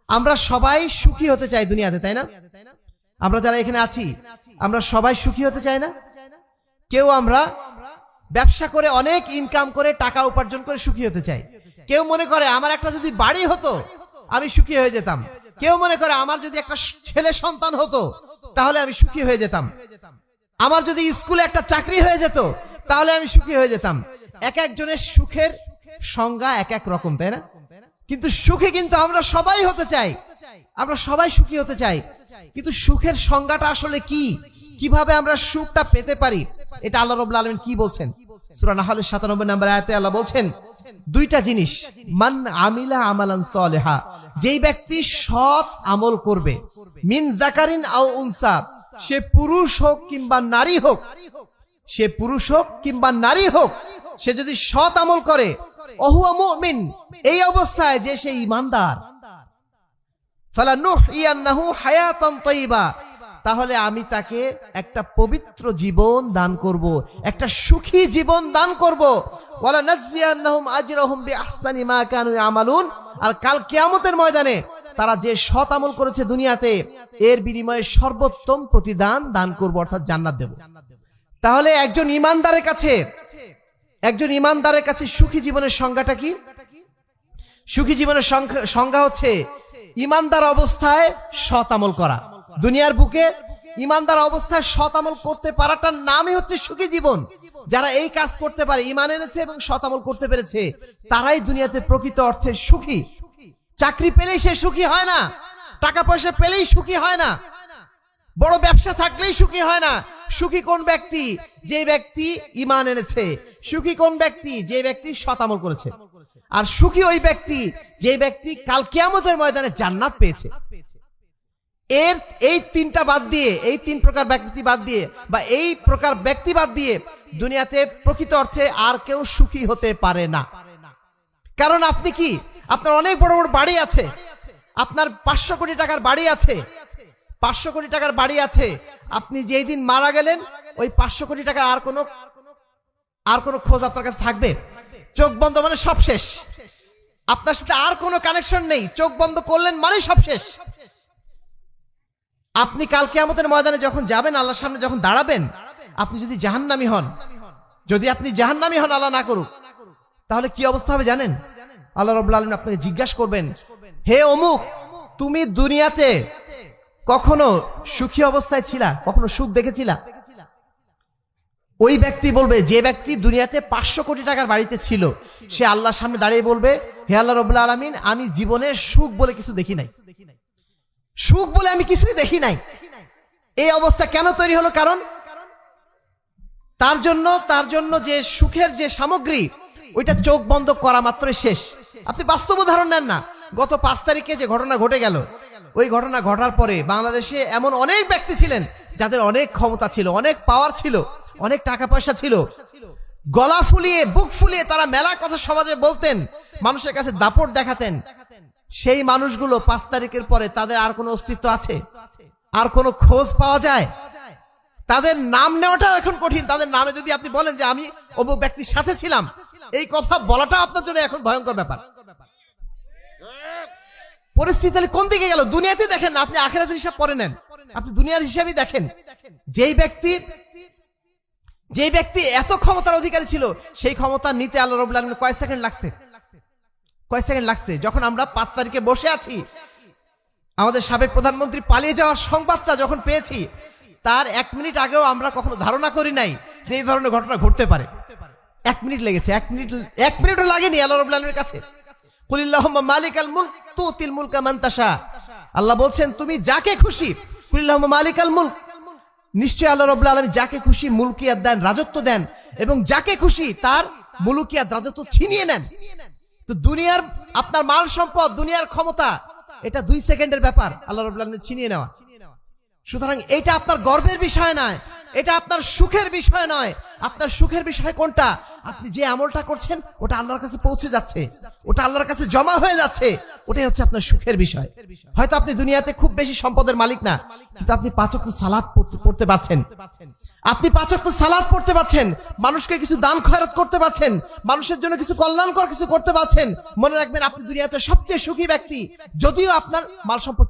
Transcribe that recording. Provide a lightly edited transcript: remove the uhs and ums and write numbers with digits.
আমরা সবাই সুখী হতে চাই দুনিয়াতে, তাই না? আমরা যারা এখানে আছি আমরা সবাই সুখী হতে চাই না? কেউ আমরা ব্যবসা করে অনেক ইনকাম করে টাকা উপার্জন করে সুখী হতে চাই। কেউ মনে করে আমার একটা যদি বাড়ি হতো আমি সুখী হয়ে যেতাম। কেউ মনে করে আমার যদি একটা ছেলে সন্তান হতো তাহলে আমি সুখী হয়ে যেতাম। আমার যদি স্কুলে একটা চাকরি হয়ে যেত তাহলে আমি সুখী হয়ে যেতাম। এক একজনের সুখের সংজ্ঞা এক এক রকম, তাই না? কিন্তু সুখী কিন্তু আমরা সবাই হতে চাই, আমরা সবাই সুখী হতে চাই। কিন্তু সুখের সংজ্ঞাটা আসলে কি, কিভাবে আমরা সুখটা পেতে পারি, এটা আল্লাহ রাব্বুল আলামিন কি বলছেন? সূরা নাহলের ৯৭ নম্বর আয়াতে আল্লাহ বলছেন দুইটা জিনিস, মান আমিলা আমালান সলিহা, যেই ব্যক্তি সৎ আমল করবে, মিন যাকারিন আও উনসা, সে পুরুষ হোক কিংবা নারী হোক, সে পুরুষ হোক কিংবা নারী হোক, সে যদি সৎ আমল করে, ওহুয়া মুমিন, এই অবস্থায় যে সে ঈমানদার, ফালানুহইয়ান্নাহু হায়াতান তাইয়্যিবা, তাহলে আমি তাকে একটা পবিত্র জীবন দান করব, একটা সুখী জীবন দান করব। ওয়ালা নাজজিয়ান্নাহুম আজরাহুম বিআহসানি মা কানু ইয়ামালুন, আর কাল কিয়ামতের ময়দানে তারা যে সৎ আমল করেছে দুনিয়াতে এর বিনিময়ে সর্বোত্তম প্রতিদান দান করব, অর্থাৎ জান্নাত দেব। তাহলে একজন ঈমানদারের কাছে সুখী জীবনের সংজ্ঞাটা কি? সুখী জীবনের সংজ্ঞা হচ্ছে ঈমানদার অবস্থায় সৎ আমল করা। দুনিয়ার বুকে ঈমানদার অবস্থায় সৎ আমল করতে পারাটার নামই হচ্ছে সুখী জীবন। যারা এই কাজ করতে পারে, ঈমান এনেছে এবং সৎ আমল করতে পেরেছে, তারাই দুনিয়াতে প্রকৃত অর্থে সুখী। চাকরি পেলেই সে সুখী হয় না, টাকা পয়সা পেলেই সুখী হয় না, বড় ব্যবসা থাকলেই সুখী হয় না। সুখী কোন ব্যক্তি? যে ব্যক্তি ঈমান এনেছে। সুখী কোন ব্যক্তি? যে ব্যক্তি সৎ আমল করেছে। আর সুখী ওই ব্যক্তি যে ব্যক্তি কাল কিয়ামতের ময়দানে জান্নাত পেয়েছে। এই তিনটা বাদ দিয়ে, এই তিন প্রকার ব্যক্তি বাদ দিয়ে, বা এই প্রকার ব্যক্তি বাদ দিয়ে দুনিয়াতে প্রকৃত অর্থে আর কেউ সুখী হতে পারে না। কারণ আপনি কি, আপনার অনেক বড় বড় বাড়ি আছে, আপনার ৫০০ কোটি টাকার বাড়ি আছে, ৫০০ কোটি টাকার বাড়ি আছে, আপনি যেই দিন মারা গেলেন ওই ৫০০ কোটি টাকা আর কোনো খোঁজ আপনার কাছে থাকবে? চোখ বন্ধ মানে সব শেষ, আপনার সাথে আর কোনো কানেকশন নেই। চোখ বন্ধ করলেন মানে সব শেষ। আপনি কাল কিয়ামতের ময়দানে যখন যাবেন, আল্লাহর সামনে যখন দাঁড়াবেন, আপনি যদি জাহান্নামী হন, আল্লাহ না করুক, তাহলে কি অবস্থা হবে জানেন? আল্লাহ রাব্বুল আলামিন আপনাকে জিজ্ঞাসা করবেন, হে অমুক, তুমি দুনিয়াতে কখনো সুখী অবস্থায় ছিলা? কখনো সুখ দেখেছিলা? ওই ব্যক্তি বলবে, যে ব্যক্তি দুনিয়াতে ৫০০ কোটি টাকার বাড়িতে ছিল, সে আল্লাহর সামনে দাঁড়িয়ে বলবে, হে আল্লাহ রাব্বুল আলামিন, আমি জীবনে সুখ বলে কিছু দেখি নাই, সুখ বলে আমি কিছুই দেখি নাই। এই অবস্থা কেন তৈরি হলো? কারণ তার জন্য যে সুখের যে সামগ্রী, ওইটা চোখ বন্ধ করা মাত্রই শেষ। আপনি বাস্তব উদাহরণ নেন না, গত ৫ তারিখে যে ঘটনা ঘটে গেল, ওই ঘটনা ঘটার পরে বাংলাদেশে এমন অনেক ব্যক্তি ছিলেন যাদের অনেক ক্ষমতা ছিল, অনেক পাওয়ার ছিল, অনেক টাকা পয়সা ছিল, গলা ফুলিয়ে বুক ফুলিয়ে তারা মেলা কথা সমাজে বলতেন, মানুষের কাছে দাপট দেখাতেন। সেই মানুষগুলো ৫ তারিখের পরে তাদের আর কোনো অস্তিত্ব আছে? আর কোনো খোঁজ পাওয়া যায়? তাদের নাম নেওয়াটাও এখন কঠিন। তাদের নামে যদি আপনি বলেন যে আমি অমুক ব্যক্তির সাথে ছিলাম, এই কথা বলাটা আপনার জন্য এখন ভয়ঙ্কর ব্যাপার। পরিস্থিতি তাহলে কোন দিকে গেল? দুনিয়াতে দেখেন না, আপনি আখিরাতের হিসাব পরে নেন, আপনি দুনিয়ার হিসাবই দেখেন। যেই ব্যক্তি এত ক্ষমতার অধিকারী ছিল, সেই ক্ষমতা নিতে আল্লাহ রাব্বুল আলামিন কয় সেকেন্ড লাগছে? যখন আমরা ৫ তারিখে বসে আছি, আমাদের সাবেক প্রধানমন্ত্রী পালিয়ে যাওয়ার সংবাদটা যখন পেয়েছি, তার ১ মিনিট আগেও আমরা কখনো ধারণা করি নাই যে এই ধরনের ঘটনা ঘটতে পারে। ১ মিনিট লেগেছে, ১ মিনিটও লাগেনি আল্লাহ রাব্বুল আলামিনের কাছে। কুলিল্লাহুম্মা মালিকাল মুলক তুতিল মুলকা মান তাশা, আল্লাহ বলছেন তুমি যাকে খুশি, কুলিল্লাহুম্মা মালিকাল মুলক, নিশ্চয় আল্লাহ রাব্বুল আলামিন যাকে খুশি মুলকিয়াত দেন, রাজত্ব দেন, এবং যাকে খুশি তার মুলকিয়াত, রাজত্ব ছিনিয়ে নেন। তো দুনিয়ার আপনার মাল সম্পদ, দুনিয়ার ক্ষমতা, এটা ২ সেকেন্ডের ব্যাপার আল্লাহ রাব্বুল আলামিন ছিনিয়ে নেওয়া। সুতরাং এটা আপনার গর্বের বিষয় নয়, এটা আপনার সুখের বিষয় নয়। আপনার সুখের বিষয় কোনটা? আপনি যে আমলটা করছেন ওটা আল্লাহর কাছে পৌঁছে যাচ্ছে, ওটা আল্লাহর কাছে জমা হয়ে যাচ্ছে, ওটাই হচ্ছে আপনার সুখের বিষয়। হয়তো আপনি দুনিয়াতে খুব বেশি সম্পদের মালিক না, কিন্তু আপনি 5 ওয়াক্ত সালাত পড়তে পারছেন, আপনি 5 ওয়াক্ত সালাত পড়তে পারছেন, মানুষকে কিছু দান খয়রাত করতে পারছেন, মানুষের জন্য কিছু কল্যাণকর কিছু করতে পারছেন। মনে রাখবেন আপনি দুনিয়াতে সবচেয়ে সুখী ব্যক্তি, যদিও আপনার মাল সম্পদ